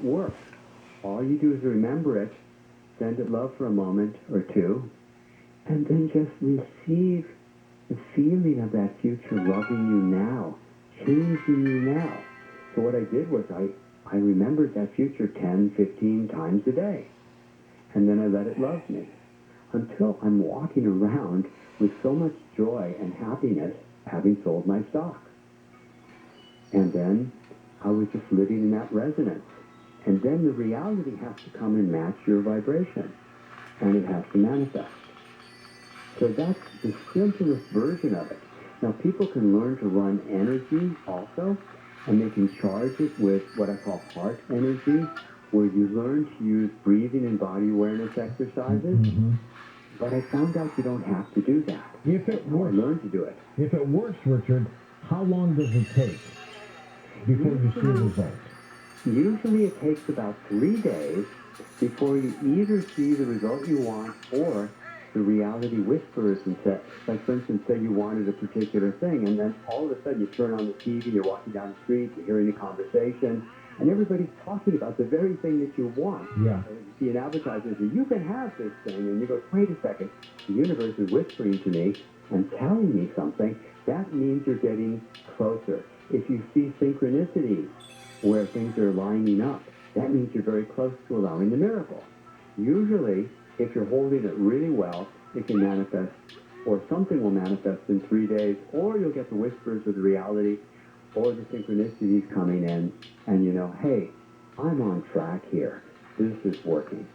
Works. All you do is remember it, send it love for a moment or two, and then just receive the feeling of that future loving you now, changing you now. So what I did was I remembered that future 10, 15 times a day. And then I let it love me until I'm walking around with so much joy and happiness having sold my stock. And then I was just living in that resonance. And then the reality has to come and match your vibration. And it has to manifest. So that's the simplest version of it. Now people can learn to run energy also, and they can charge it with what I call heart energy, where you learn to use breathing and body awareness exercises. Mm-hmm. But I found out you don't have to do that. If it works, I learned to do it. If it works, Richard, how long does it take before you see results? Usually it takes about 3 days before you either see the result you want or the reality whispers and says, like for instance, say you wanted a particular thing, and then all of a sudden you turn on the TV, you're walking down the street, you're hearing a conversation, and everybody's talking about the very thing that you want. Yeah. And you see an advertiser say, you can have this thing, and you go, wait a second, the universe is whispering to me and telling me something. That means you're getting closer. If you see synchronicity where things are lining up, that means you're very close to allowing the miracle. Usually, if you're holding it really well, it can manifest, or something will manifest in 3 days, or you'll get the whispers of the reality, or the synchronicities coming in, and you know, hey, I'm on track here. This is working.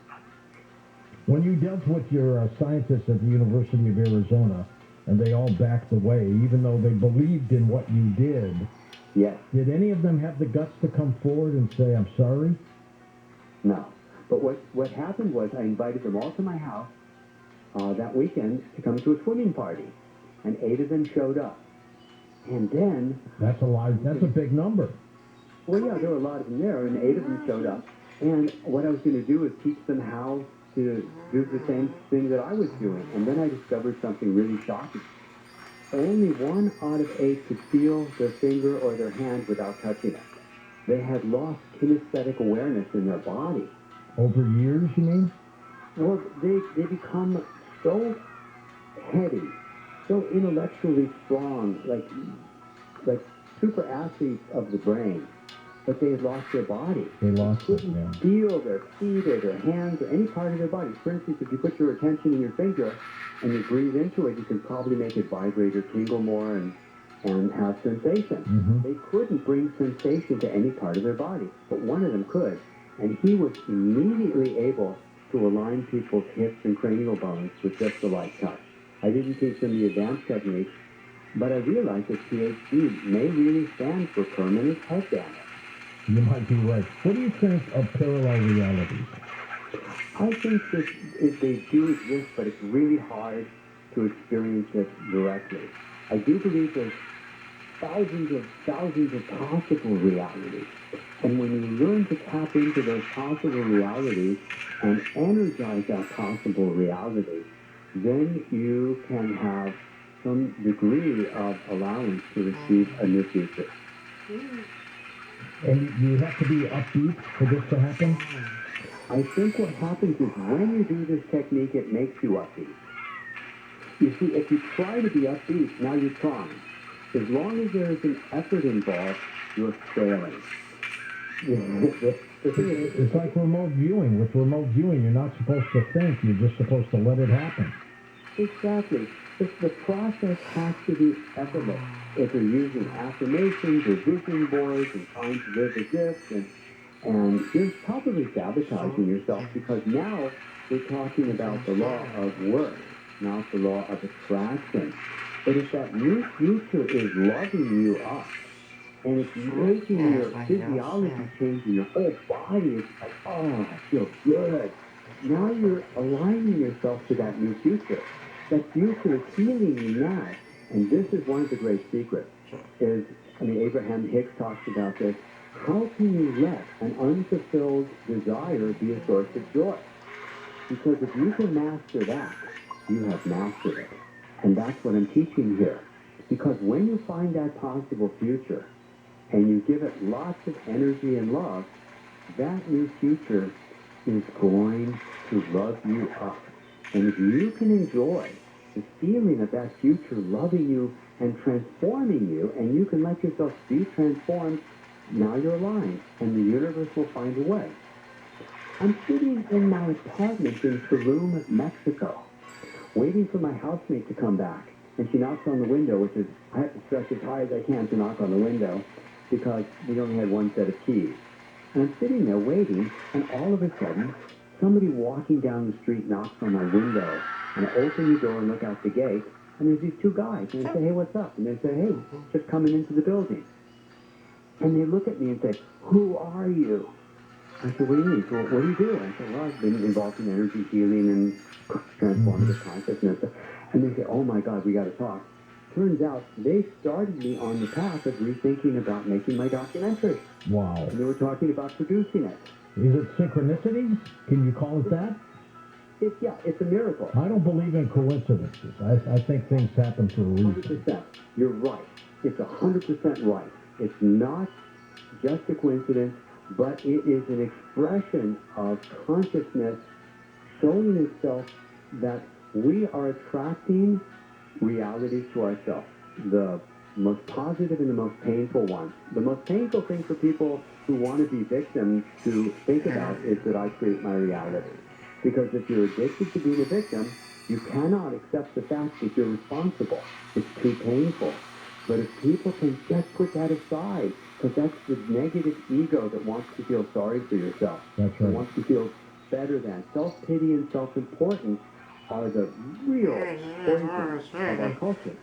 When you dealt with your scientists at the University of Arizona, and they all backed away, even though they believed in what you did, yes. Did any of them have the guts to come forward and say, I'm sorry? No. But what happened was I invited them all to my house that weekend to come to a swimming party, and 8 of them showed up. And then... That's a big number. Well, yeah, there were a lot of them there, and 8 of them showed up. And what I was going to do was teach them how to do the same thing that I was doing. And then I discovered something really shocking. Only 1 out of 8 could feel their finger or their hand without touching it. They had lost kinesthetic awareness in their body. Over years, you mean? Well, they become so heady, so intellectually strong, like super athletes of the brain, but they had lost their body. They lost it, couldn't yeah. feel their feet or their hands or any part of their body. For instance, if you put your attention in your finger and you breathe into it, you can probably make it vibrate or tingle more and have sensation. Mm-hmm. They couldn't bring sensation to any part of their body, but one of them could. And he was immediately able to align people's hips and cranial bones with just the light touch. I didn't teach them the advanced techniques, but I realized that PhD may really stand for permanent head damage. You might be right. What do you think of parallel realities? I think that they do exist, but it's really hard to experience it directly. I do believe there's thousands of possible realities. And when you learn to tap into those possible realities and energize that possible reality, then you can have some degree of allowance to receive a new future. And you have to be upbeat for this to happen? I think what happens is when you do this technique, it makes you upbeat. You see, if you try to be upbeat, now you're trying. As long as there is an effort involved, you're failing. It's like remote viewing. With remote viewing, you're not supposed to think. You're just supposed to let it happen. Exactly. The process has to be effortless. If you're using affirmations or vision boards and trying to live as if, and you're probably sabotaging yourself because now we're talking about the law of work, not the law of attraction. But if that new future is loving you up, and it's making your physiology change in your whole body, it's like, oh, I feel good. Now you're aligning yourself to that new future. That future is healing you now. And this is one of the great secrets. Abraham Hicks talks about this. How can you let an unfulfilled desire be a source of joy? Because if you can master that, you have mastered it. And that's what I'm teaching here. Because when you find that possible future, and you give it lots of energy and love, that new future is going to love you up. And if you can enjoy the feeling of that future loving you and transforming you, and you can let yourself be transformed, now you're aligned, and the universe will find a way. I'm sitting in my apartment in Tulum, Mexico, waiting for my housemate to come back. And she knocks on the window, which is, I have to stretch as high as I can to knock on the window, because we only had one set of keys. And I'm sitting there waiting, and all of a sudden, somebody walking down the street knocks on my window, and I open the door and look out the gate, and there's these two guys, and I say, hey, what's up? And they say, hey, just coming into the building. And they look at me and say, who are you? I said, what do you mean? So what do you do? I said, well, I've been involved in energy healing and transformative consciousness. And they say, oh my God, we got to talk. Turns out they started me on the path of rethinking about making my documentary. Wow. And they were talking about producing it. Is it synchronicity? Can you call it that? It's a miracle. I don't believe in coincidences. I think things happen for a reason. 100%. You're right. It's 100% right. It's not just a coincidence, but it is an expression of consciousness showing itself that we are attracting realities to ourselves. The most positive and the most painful ones. The most painful thing for people who want to be victims to think about is that I create my reality. Because if you're addicted to being a victim, you cannot accept the fact that you're responsible. It's too painful. But if people can just put that aside, because that's the negative ego that wants to feel sorry for yourself. That's right. That wants to feel better than. Self-pity and self-importance are the real poisons of our culture.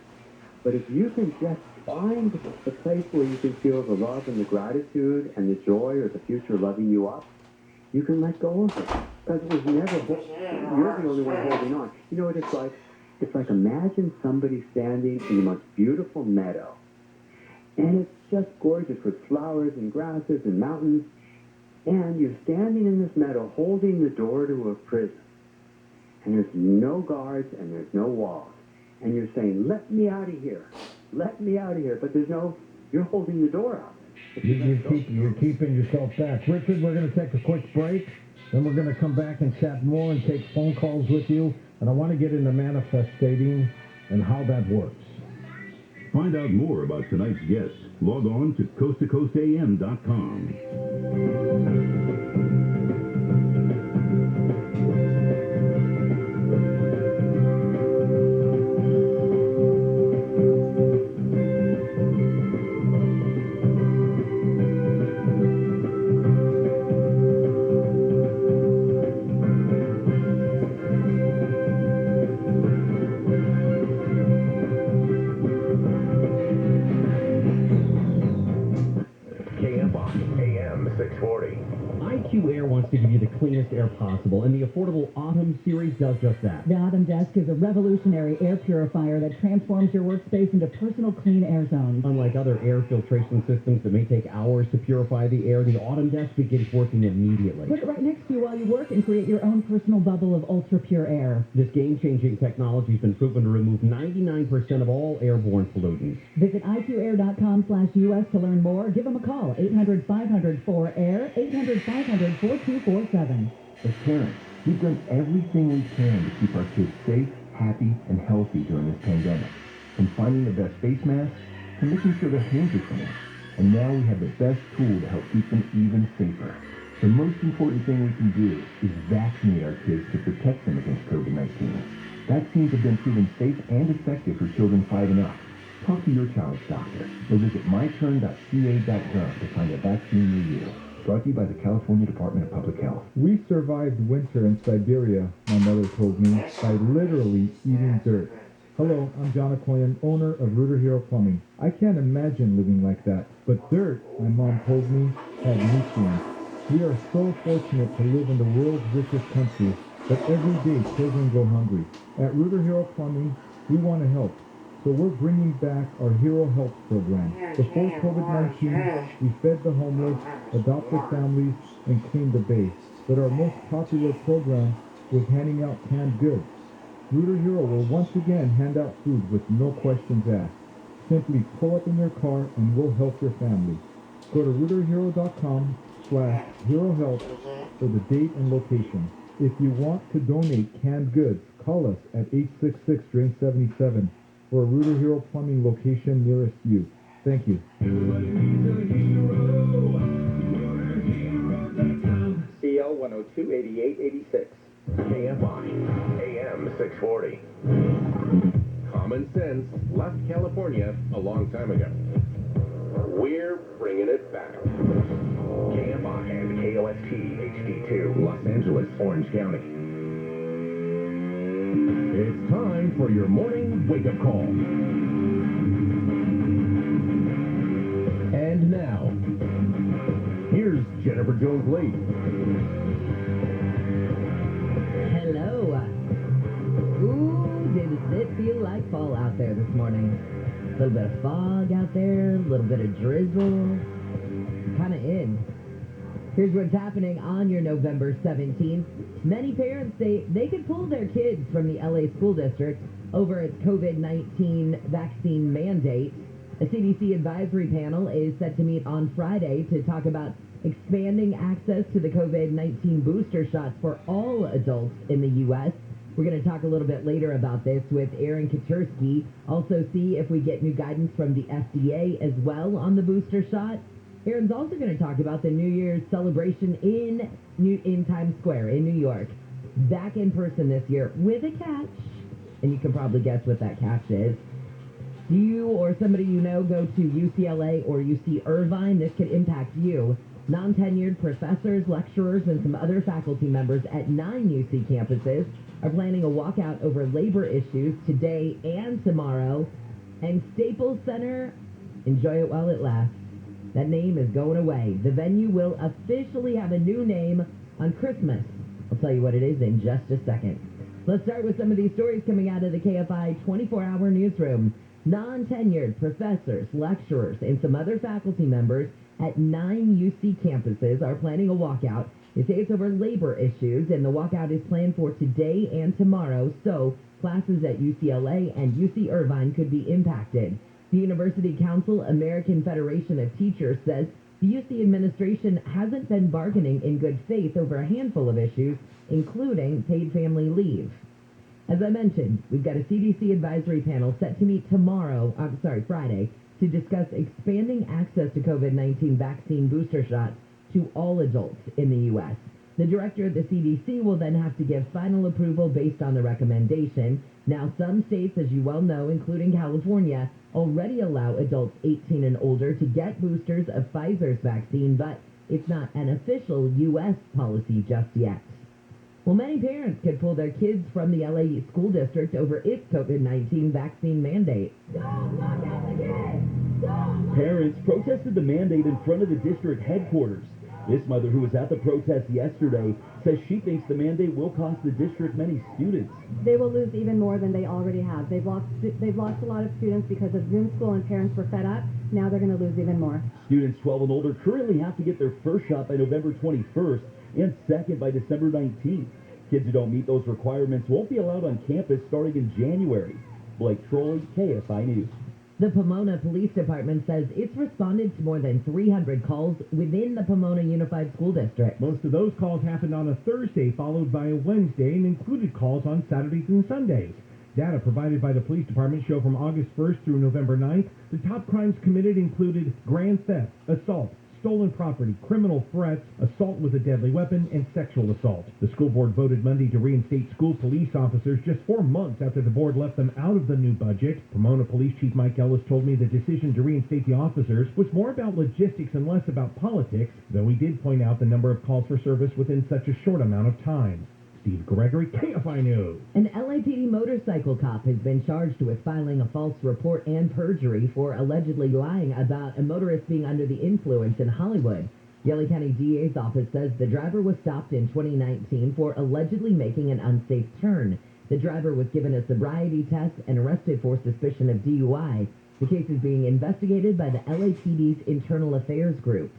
But if you can just find the place where you can feel the love and the gratitude and the joy or the future loving you up, you can let go of it. Because it was never, you're the only one holding on. You know what it's like? It's like imagine somebody standing in the most beautiful meadow. And it's just gorgeous with flowers and grasses and mountains. And you're standing in this meadow holding the door to a prison. And there's no guards and there's no walls. And you're saying, let me out of here. Let me out of here. But there's no, you're holding the door out. You're keeping yourself back. Richard, we're going to take a quick break. Then we're going to come back and chat more and take phone calls with you. And I want to get into manifestating and how that works. Find out more about tonight's guests. Log on to coasttocoastam.com. To give you the cleanest air possible, and the affordable Autumn series does just that. The Autumn Desk is a revolutionary air purifier that transforms your workspace into personal clean air zones. Unlike other air filtration systems that may take hours to purify the air, the Autumn Desk begins working immediately. Put it right next to you while you work and create your own personal bubble of ultra-pure air. This game-changing technology has been proven to remove 99% of all airborne pollutants. Visit iqair.com/US to learn more. Give them a call, 800-500-4AIR, 800-500-4247. As parents, we've done everything we can to keep our kids safe, happy, and healthy during this pandemic. From finding the best face masks to making sure their hands are clean. And now we have the best tool to help keep them even safer. The most important thing we can do is vaccinate our kids to protect them against COVID-19. Vaccines have been proven safe and effective for children 5 and up. Talk to your child's doctor or visit myturn.ca.gov to find a vaccine near you. Brought to you by the California Department of Public Health. We survived winter in Siberia, my mother told me, by literally eating dirt. Hello, I'm John Akoyan, owner of Rooter Hero Plumbing. I can't imagine living like that. But dirt, my mom told me, had nutrients. We are so fortunate to live in the world's richest country, but every day children go hungry. At Rooter Hero Plumbing, we want to help. So we're bringing back our Hero Help program. Before COVID-19, we fed the homeless, adopted families, and cleaned the bay. But our most popular program was handing out canned goods. Rooter Hero will once again hand out food with no questions asked. Simply pull up in your car and we'll help your family. Go to routerhero.com/herohelp for the date and location. If you want to donate canned goods, call us at 866-DRAIN-77 for a Router Hero Plumbing location nearest you. Thank you. CL 102-8886. KFI AM 640. Common sense left California a long time ago. We're bringing it back. KFI and KOST HD2, Los Angeles, Orange County. It's time for your morning wake-up call. And now, here's Jennifer Jones-Lee. Hello. Ooh, does it feel like fall out there this morning? A little bit of fog out there, a little bit of drizzle. Kind of in. Here's what's happening on your November 17th. Many parents say they could pull their kids from the LA school district over its COVID-19 vaccine mandate. A CDC advisory panel is set to meet on Friday to talk about expanding access to the COVID-19 booster shots for all adults in the U.S. We're going to talk a little bit later about this with Aaron Katursky. Also see if we get new guidance from the FDA as well on the booster shot. Aaron's also going to talk about the New Year's celebration in Times Square in New York. Back in person this year with a catch. And you can probably guess what that catch is. Do you or somebody you know go to UCLA or UC Irvine? This could impact you. Non-tenured professors, lecturers, and some other faculty members at 9 UC campuses are planning a walkout over labor issues today and tomorrow. And Staples Center, enjoy it while it lasts. That name is going away. The venue will officially have a new name on Christmas. I'll tell you what it is in just a second. Let's start with some of these stories coming out of the KFI 24-hour newsroom. Non-tenured professors, lecturers, and some other faculty members at 9 UC campuses are planning a walkout. They say it's over labor issues, and the walkout is planned for today and tomorrow, so classes at UCLA and UC Irvine could be impacted. The University Council American Federation of Teachers says the UC administration hasn't been bargaining in good faith over a handful of issues, including paid family leave. As I mentioned, we've got a CDC advisory panel set to meet Friday, to discuss expanding access to COVID-19 vaccine booster shots to all adults in the U.S. The director of the CDC will then have to give final approval based on the recommendation. Now, some states, as you well know, including California, already allow adults 18 and older to get boosters of Pfizer's vaccine, but it's not an official U.S. policy just yet. Well, many parents could pull their kids from the LA school district over its COVID-19 vaccine mandate. Don't look at the kids! Parents protested the mandate in front of the district headquarters. This mother, who was at the protest yesterday, says she thinks the mandate will cost the district many students. They will lose even more than they already have. They've lost a lot of students because of Zoom school, and parents were fed up. Now they're going to lose even more. Students 12 and older currently have to get their first shot by November 21st and second by December 19th. Kids who don't meet those requirements won't be allowed on campus starting in January. Blake Trolley, KFI News. The Pomona Police Department says it's responded to more than 300 calls within the Pomona Unified School District. Most of those calls happened on a Thursday, followed by a Wednesday, and included calls on Saturdays and Sundays. Data provided by the police department show from August 1st through November 9th, the top crimes committed included grand theft, assault, stolen property, criminal threats, assault with a deadly weapon, and sexual assault. The school board voted Monday to reinstate school police officers just 4 months after the board left them out of the new budget. Pomona Police Chief Mike Ellis told me the decision to reinstate the officers was more about logistics and less about politics, though he did point out the number of calls for service within such a short amount of time. Steve Gregory, KFI News. An LAPD motorcycle cop has been charged with filing a false report and perjury for allegedly lying about a motorist being under the influence in Hollywood. The LA County DA's office says the driver was stopped in 2019 for allegedly making an unsafe turn. The driver was given a sobriety test and arrested for suspicion of DUI. The case is being investigated by the LAPD's Internal Affairs Group.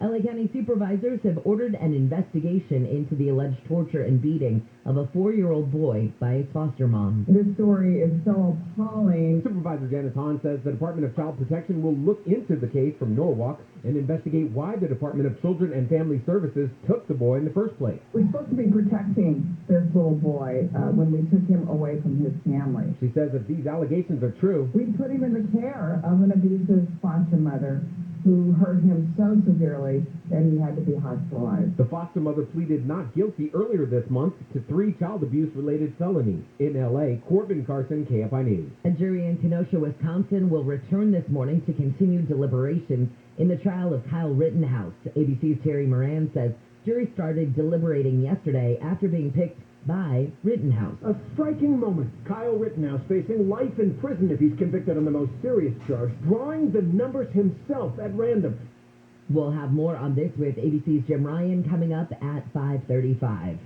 LA County supervisors have ordered an investigation into the alleged torture and beating of a 4-year-old boy by his foster mom. This story is so appalling. Supervisor Janice Hahn says the Department of Child Protection will look into the case from Norwalk and investigate why the Department of Children and Family Services took the boy in the first place. We're supposed to be protecting this little boy when we took him away from his family. She says if these allegations are true, we put him in the care of an abusive foster mother who hurt him so severely that he had to be hospitalized. The foster mother pleaded not guilty earlier this month to 3 child abuse-related felonies. In L.A., Corbin Carson, KFI News. A jury in Kenosha, Wisconsin will return this morning to continue deliberations in the trial of Kyle Rittenhouse. ABC's Terry Moran says jury started deliberating yesterday after being picked by Rittenhouse. A striking moment. Kyle Rittenhouse facing life in prison if he's convicted on the most serious charge, drawing the numbers himself at random. We'll have more on this with ABC's Jim Ryan coming up at 5:35.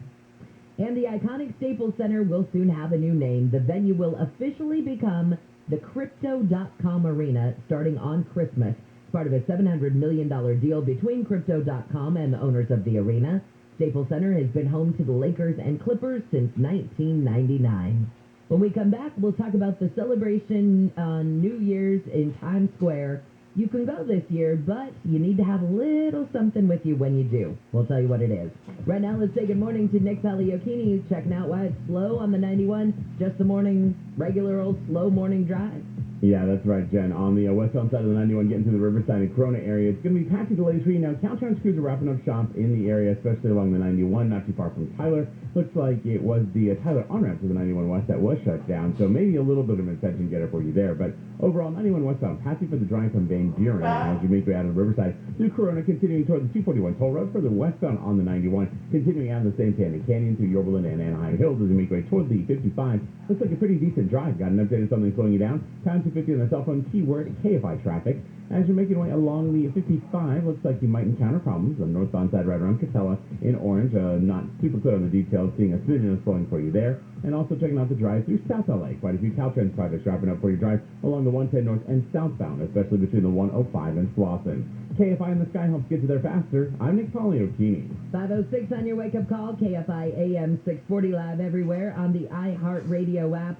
And the iconic Staples Center will soon have a new name. The venue will officially become the Crypto.com Arena starting on Christmas. It's part of a $700 million deal between Crypto.com and the owners of the arena. Staples Center has been home to the Lakers and Clippers since 1999. When we come back, we'll talk about the celebration on New Year's in Times Square. You can go this year, but you need to have a little something with you when you do. We'll tell you what it is. Right now, let's say good morning to Nick Pagliocchini, who's checking out why it's slow on the 91. Just the morning, regular old slow morning drive. Yeah, that's right, Jen. On the westbound side of the 91, getting to the Riverside and Corona area, it's going to be patchy delays for you now. Caltrans crews are wrapping up shop in the area, especially along the 91, not too far from Tyler. Looks like it was the Tyler on-ramp to the 91 west that was shut down, so maybe a little bit of an attention getter for you there. But overall, 91 westbound, patchy for the drive from Van Buren as you make your way out of the Riverside through Corona, continuing toward the 241 toll road for the westbound on the 91, continuing out of the same Canyon Canyon through Yorba Linda and Anaheim Hills as you make your way toward the 55. Looks like a pretty decent drive. Got an update of something slowing you down. Time 250 on the cell phone, keyword KFI traffic. As you're making your way along the 55, looks like you might encounter problems on the northbound side right around Catella in orange. Not super clear on the details, seeing a smidgen of slowing for you there. And also checking out the drive through South LA. Quite a few Caltrans projects wrapping up for your drive along the 110 north and southbound, especially between the 105 and Slauson. KFI in the sky helps get you there faster. I'm Nick Pagliocchini. 5:06 on your wake-up call. KFI AM 640 live everywhere on the iHeartRadio app.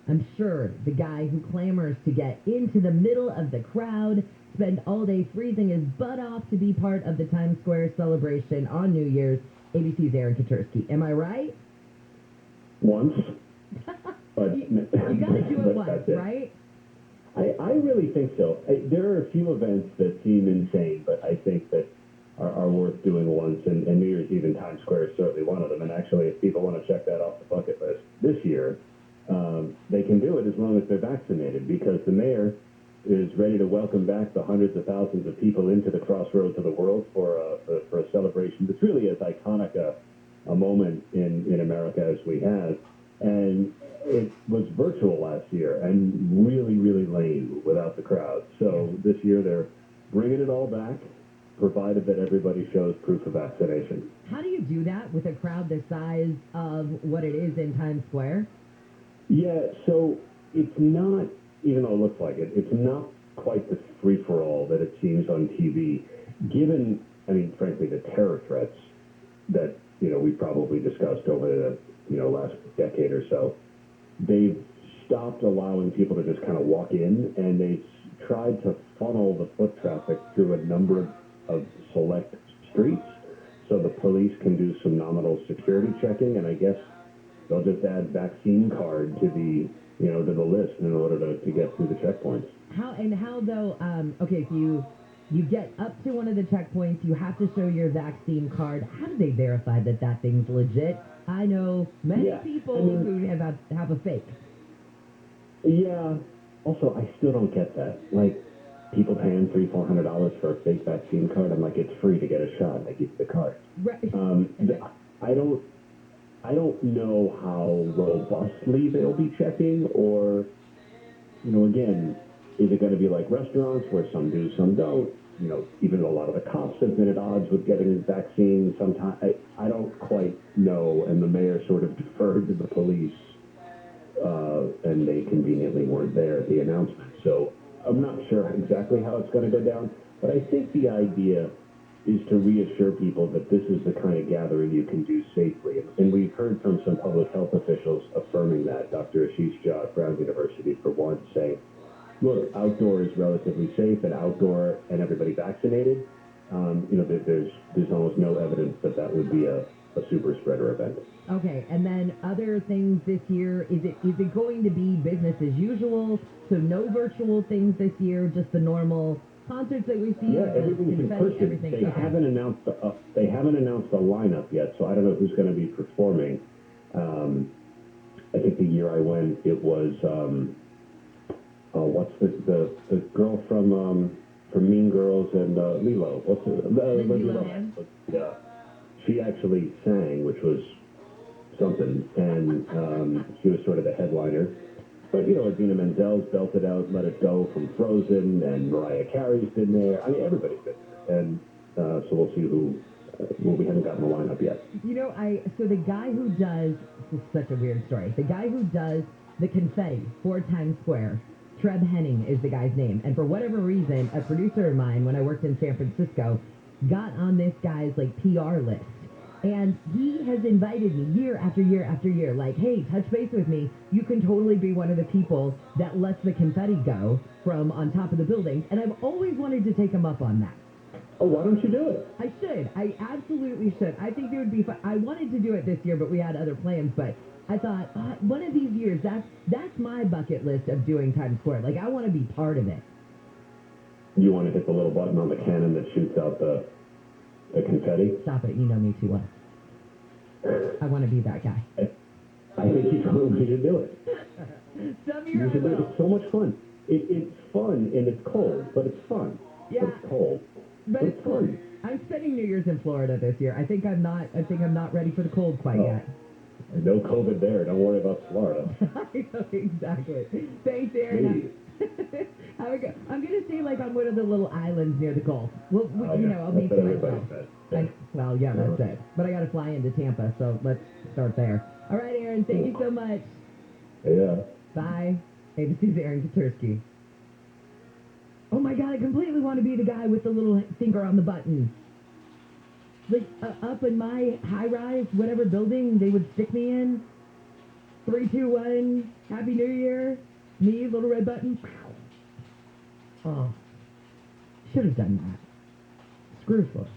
I'm sure the guy who clamors to get into the middle of the crowd, spend all day freezing his butt off to be part of the Times Square celebration on New Year's, ABC's Aaron Katursky. Am I right? Once. But you got to do it once, right? I really think so. There are a few events that seem insane, but I think that are worth doing once, and New Year's Eve in Times Square is certainly one of them. And actually, if people want to check that off the bucket list this year, they can do it as long as they're vaccinated, because the mayor is ready to welcome back the hundreds of thousands of people into the crossroads of the world for a celebration that's really as iconic a moment in America as we have. And it was virtual last year and really, really lame without the crowd. So this year they're bringing it all back, provided that everybody shows proof of vaccination. How do you do that with a crowd the size of what it is in Times Square? Yeah, so it's not, even though it looks like it, it's not quite the free-for-all that it seems on TV. Given, I mean, frankly, the terror threats that, we've probably discussed over the, last decade or so, they've stopped allowing people to just kind of walk in, and they've tried to funnel the foot traffic through a number of select streets so the police can do some nominal security checking, and I guess they'll just add vaccine card to the to the list in order to get through the checkpoints. How though? Okay, so you get up to one of the checkpoints, you have to show your vaccine card. How do they verify that thing's legit? I know many people who have a fake. Yeah. Also, I still don't get that. Like, people paying $300-400 for a fake vaccine card. I'm like, it's free to get a shot. They give you the card. Right. I don't know how robustly they'll be checking, or, again, is it going to be like restaurants where some do, some don't? Even though a lot of the cops have been at odds with getting vaccines, sometimes I don't quite know, and the mayor sort of deferred to the police, and they conveniently weren't there at the announcement. So I'm not sure exactly how it's going to go down, but I think the idea is to reassure people that this is the kind of gathering you can do safely. And we've heard from some public health officials affirming that. Dr. Ashish Jha at Brown University, for one, saying, look, outdoor is relatively safe, and outdoor and everybody vaccinated, there's almost no evidence that would be a super spreader event. Okay, and then other things this year, is it going to be business as usual? So no virtual things this year, just the normal concerts that we see? Yeah, everything's in person. They haven't announced the lineup yet, so I don't know who's going to be performing. I think the year I went, it was what's the girl from Mean Girls and Lilo? What's Lindsay Lohan? Yeah, she actually sang, which was something, and she was sort of the headliner. But, Idina Menzel's belted out Let It Go from Frozen, and Mariah Carey's been there. I mean, everybody's been there. And so we'll see who, we haven't gotten the lineup yet. So the guy who does, this is such a weird story, the guy who does the confetti for Times Square, Treb Henning is the guy's name. And for whatever reason, a producer of mine, when I worked in San Francisco, got on this guy's, PR list. And he has invited me year after year after year, like, hey, touch base with me. You can totally be one of the people that lets the confetti go from on top of the buildings. And I've always wanted to take him up on that. Oh, why don't you do it? I should. I absolutely should. I think it would be fun. I wanted to do it this year, but we had other plans. But I thought, one of these years, that's my bucket list of doing Times Square. I want to be part of it. You want to hit the little button on the cannon that shoots out the confetti? Stop it. You know me too well. I want to be that guy. I think you totally should do it. You should do it. It's so much fun. It's fun and it's cold, but it's fun. Yeah. But it's cold. But it's fun. I'm spending New Year's in Florida this year. I think I'm not ready for the cold quite yet. No COVID there. Don't worry about Florida. I know, exactly. Thanks, Aaron. I'm going to stay on one of the little islands near the Gulf. Well, I'll meet you myself. Well, yeah, that's it. But I got to fly into Tampa, so let's start there. All right, Aaron, thank you so much. Yeah. Bye. ABC's Aaron Katursky. Oh, my God, I completely want to be the guy with the little finger on the button. Up in my high-rise, whatever building they would stick me in. 3, 2, 1, Happy New Year. Me, little red button. Oh, should have done that. Screw foot.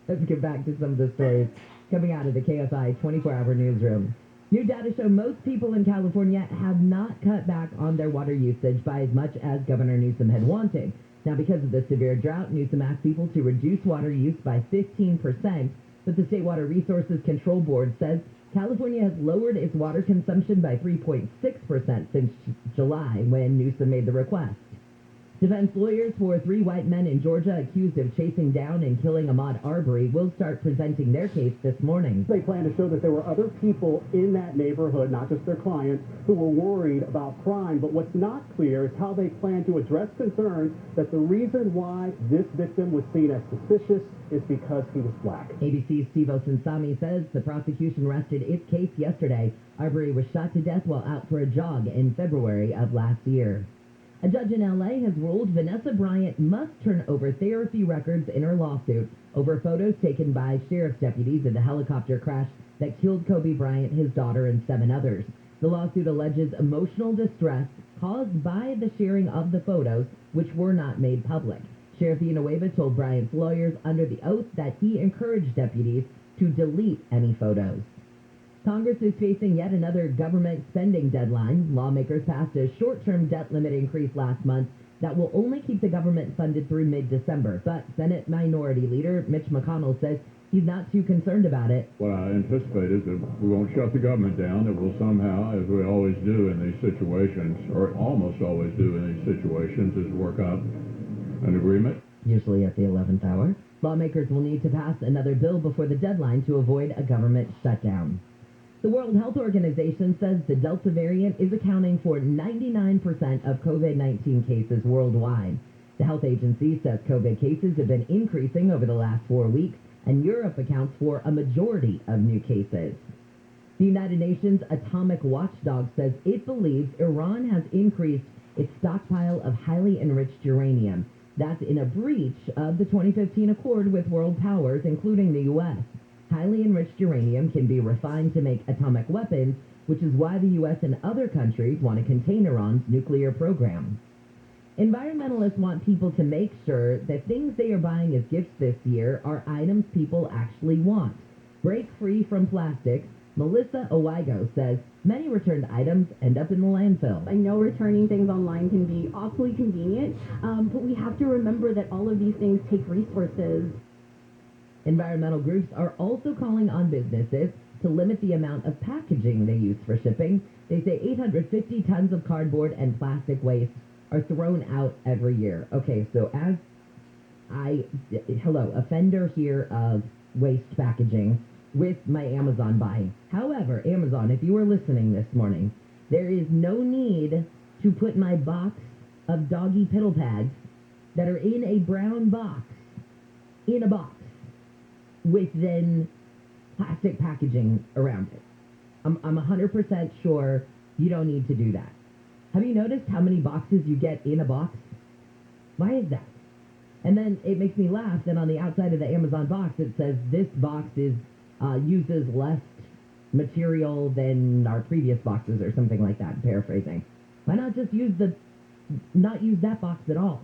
Let's get back to some of the stories coming out of the KFI 24-hour newsroom. New data show most people in California have not cut back on their water usage by as much as Governor Newsom had wanted. Now, because of the severe drought, Newsom asked people to reduce water use by 15%, but the State Water Resources Control Board says California has lowered its water consumption by 3.6% since July, when Newsom made the request. Defense lawyers for 3 white men in Georgia accused of chasing down and killing Ahmaud Arbery will start presenting their case this morning. They plan to show that there were other people in that neighborhood, not just their client, who were worried about crime. But what's not clear is how they plan to address concerns that the reason why this victim was seen as suspicious is because he was black. ABC's Steve Osinsami says the prosecution rested its case yesterday. Arbery was shot to death while out for a jog in February of last year. A judge in L.A. has ruled Vanessa Bryant must turn over therapy records in her lawsuit over photos taken by sheriff's deputies in the helicopter crash that killed Kobe Bryant, his daughter, and 7 others. The lawsuit alleges emotional distress caused by the sharing of the photos, which were not made public. Sheriff Villanueva told Bryant's lawyers under the oath that he encouraged deputies to delete any photos. Congress is facing yet another government spending deadline. Lawmakers passed a short-term debt limit increase last month that will only keep the government funded through mid-December. But Senate Minority Leader Mitch McConnell says he's not too concerned about it. What I anticipate is that we won't shut the government down. That we'll somehow, as we always do in these situations, or almost always do in these situations, is work out an agreement. Usually at the 11th hour. Lawmakers will need to pass another bill before the deadline to avoid a government shutdown. The World Health Organization says the Delta variant is accounting for 99% of COVID-19 cases worldwide. The health agency says COVID cases have been increasing over the last 4 weeks, and Europe accounts for a majority of new cases. The United Nations Atomic Watchdog says it believes Iran has increased its stockpile of highly enriched uranium. That's in a breach of the 2015 accord with world powers, including the U.S. Highly enriched uranium can be refined to make atomic weapons, which is why the U.S. and other countries want to contain Iran's nuclear program. Environmentalists want people to make sure that things they are buying as gifts this year are items people actually want. Break free from plastic. Melissa Owigo says many returned items end up in the landfill. I know returning things online can be awfully convenient, but we have to remember that all of these things take resources. Environmental groups are also calling on businesses to limit the amount of packaging they use for shipping. They say 850 tons of cardboard and plastic waste are thrown out every year. Okay, so as offender here of waste packaging with my Amazon buying. However, Amazon, if you are listening this morning, there is no need to put my box of doggy piddle pads that are in a brown box in a box with then plastic packaging around it. I'm 100% sure you don't need to do that. Have you noticed how many boxes you get in a box? Why is that? And then it makes me laugh that on the outside of the Amazon box it says this box uses less material than our previous boxes or something like that, paraphrasing. Why not just not use that box at all?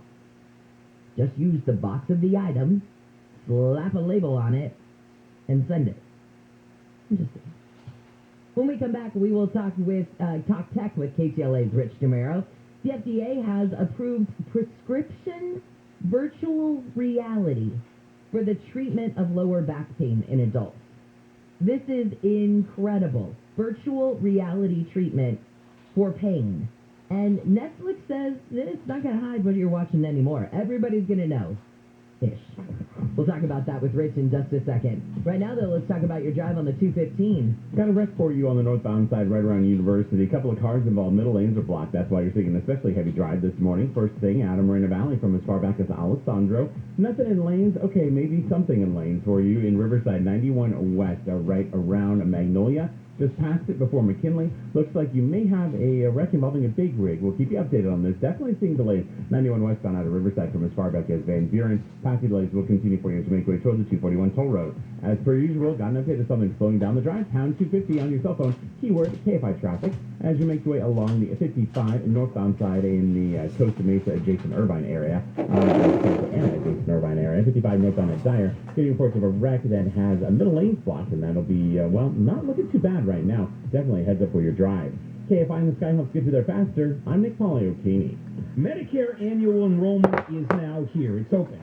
Just use the box of the item, slap a label on it, and send it. Interesting. When we come back, we will talk tech with KTLA's Rich DeMero. The FDA has approved prescription virtual reality for the treatment of lower back pain in adults. This is incredible. Virtual reality treatment for pain. And Netflix says it's not going to hide what you're watching anymore. Everybody's going to know. Ish. We'll talk about that with Rich in just a second. Right now, though, let's talk about your drive on the 215. Got a wreck for you on the northbound side right around University. A couple of cars involved. Middle lanes are blocked. That's why you're seeing an especially heavy drive this morning. First thing, Adam Marina Valley from as far back as Alessandro. Nothing in lanes. Okay, maybe something in lanes for you in Riverside. 91 West, right around Magnolia. Just past it before McKinley. Looks like you may have a wreck involving a big rig. We'll keep you updated on this. Definitely seeing delays. 91 westbound out of Riverside from as far back as Van Buren. Past delays will continue for you as you make way toward the 241 toll road. As per usual, got an update of something slowing down the drive. Pound 250 on your cell phone. Keyword KFI traffic. As you make your way along the 55 northbound side in the Costa Mesa adjacent Irvine area. Adjacent Irvine area. 55 northbound at Dyer. Getting reports of a wreck that has a middle lane blocked, and that'll be, not looking too bad right now. Definitely heads up for your drive. KFI in the Sky helps get you there faster. I'm Nick Poliokini. Medicare annual enrollment is now here. It's open.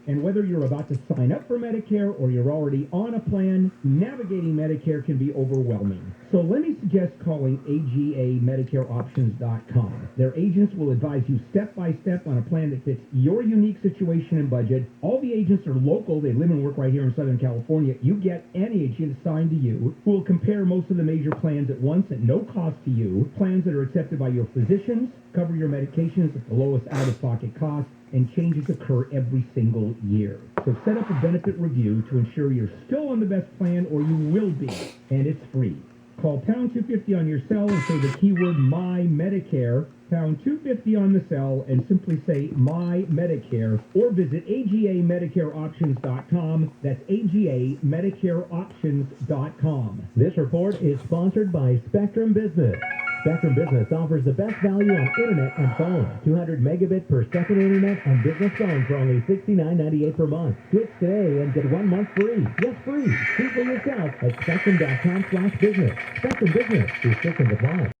And whether you're about to sign up for Medicare or you're already on a plan, navigating Medicare can be overwhelming. So let me suggest calling AGAMedicareOptions.com. Their agents will advise you step by step on a plan that fits your unique situation and budget. All the agents are local. They live and work right here in Southern California. You get an agent assigned to you who will compare most of the major plans at once at no cost to you. Plans that are accepted by your physicians, cover your medications at the lowest out-of-pocket cost, and changes occur every single year. So set up a benefit review to ensure you're still on the best plan, or you will be, and it's free. Call pound 250 on your cell and say the keyword My Medicare, pound 250 on the cell, and simply say My Medicare, or visit AGAMedicareOptions.com. That's AGAMedicareOptions.com. This report is sponsored by Spectrum Business. Spectrum Business offers the best value on internet and phone. 200 megabit per second internet and business phone for only $69.98 per month. Switch today and get 1 month free. Yes, free. See for yourself at spectrum.com/business. Spectrum Business. Restrictions apply.